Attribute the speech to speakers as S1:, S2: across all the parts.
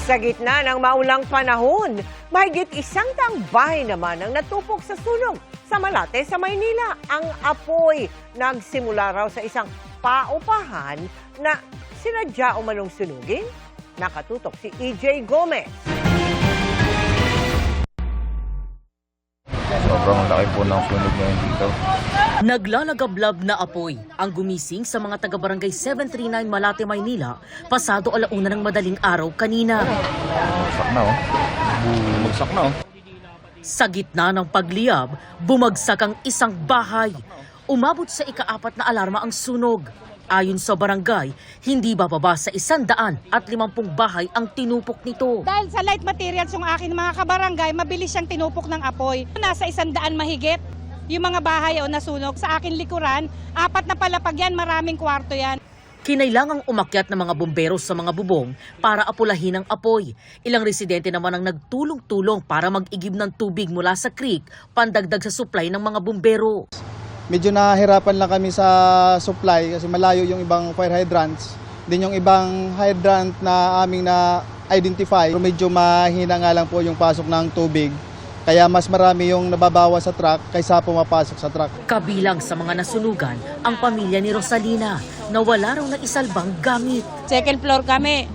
S1: Sa gitna ng maulang panahon, mahigit 100 bahay naman ang natupok sa sunog sa Malate sa Maynila. Ang apoy nagsimula raw sa isang paupahan na sinadya umanong sunugin. Nakatutok si EJ Gomez.
S2: Sobrang laki po ng sunog ngayon dito.
S3: Naglalagablab na apoy ang gumising sa mga taga-barangay 739 Malate, Maynila pasado 1:00 ng madaling araw kanina.
S2: Bumagsak na oh. Bumagsak na oh.
S3: Sa gitna ng pagliyab, bumagsak ang isang bahay. Umabot sa ika-4 na alarma ang sunog. Ayon sa barangay, hindi bababa sa 150 bahay ang tinupok nito.
S4: Dahil sa light materials yung akin mga kabarangay, mabilis siyang tinupok ng apoy. Nasa 100 mahigit yung mga bahay o nasunog. Sa akin likuran, 4 na palapag yan, maraming kwarto yan.
S3: Kinailangang umakyat ng mga bumbero sa mga bubong para apulahin ang apoy. Ilang residente naman ang nagtulong-tulong para mag-igib ng tubig mula sa creek, pandagdag sa supply ng mga bumbero.
S5: Medyo nahirapan lang kami sa supply kasi malayo yung ibang fire hydrants. Din yung ibang hydrant na aming na-identify, medyo mahina nga lang po yung pasok ng tubig. Kaya mas marami yung nababawa sa truck kaysa pumapasok sa truck.
S3: Kabilang sa mga nasunugan, ang pamilya ni Rosalina na wala raw na isalbang gamit.
S6: Second floor kami.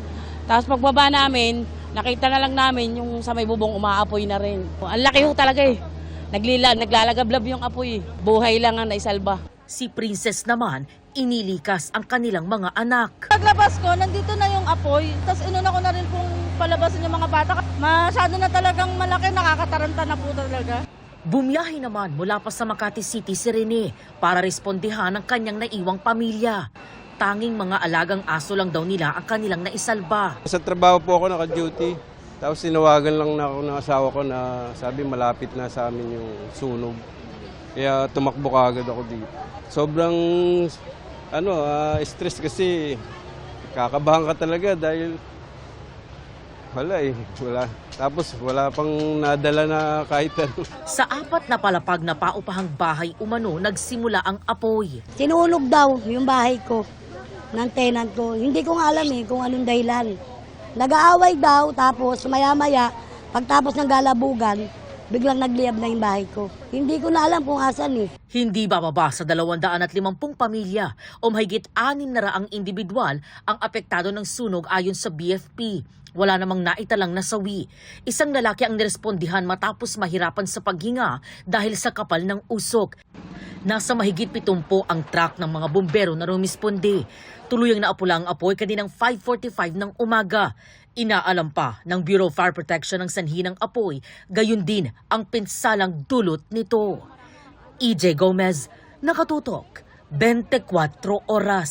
S6: Tapos pagbaba namin, nakita na lang namin yung sa may bubong umaapoy na rin. Ang laki ho talaga eh. Naglalagablab yung apoy. Buhay lang ang naisalba.
S3: Si Princess naman, inilikas ang kanilang mga anak.
S7: Paglabas ko, nandito na yung apoy. Tapos inuna ko na rin pong palabasin yung mga bata. Masyado na talagang malaki, nakakataranta na po talaga.
S3: Bumiyahe naman mula pa sa Makati City si Rene para respondihan ang kanyang naiwang pamilya. Tanging mga alagang aso lang daw nila ang kanilang naisalba.
S8: Sa trabaho po ako naka-duty. Tapos sinawagan lang na ako ng asawa ko na sabi malapit na sa amin yung sunog. Kaya tumakbo kaagad ako dito. Sobrang stress kasi kakabahan ka talaga dahil wala. Tapos wala pang nadala na kahit ano.
S3: Sa 4 na palapag na paupahang bahay umano, nagsimula ang apoy.
S7: Sinunog daw yung bahay ko ng tenant ko. Hindi ko nga alam kung anong dahilan. Nag-aaway daw, tapos maya-maya, pagtapos ng galabugan, biglang nagliyab na yung bahay ko. Hindi ko na alam kung asan
S3: Hindi bababa sa 250 pamilya o mahigit 600 individual ang apektado ng sunog ayon sa BFP. Wala namang naitalang nasawi. Isang lalaki ang nirespondihan matapos mahirapan sa paghinga dahil sa kapal ng usok. Nasa mahigit 70 ang truck ng mga bumbero na rumisponde. Tuluyang naapula ang apoy kaninang 5:45 ng umaga. Inaalam pa ng Bureau of Fire Protection ang sanhi ng apoy, gayon din ang pinsalang dulot nito. EJ Gomez, Nakatutok, 24 Oras.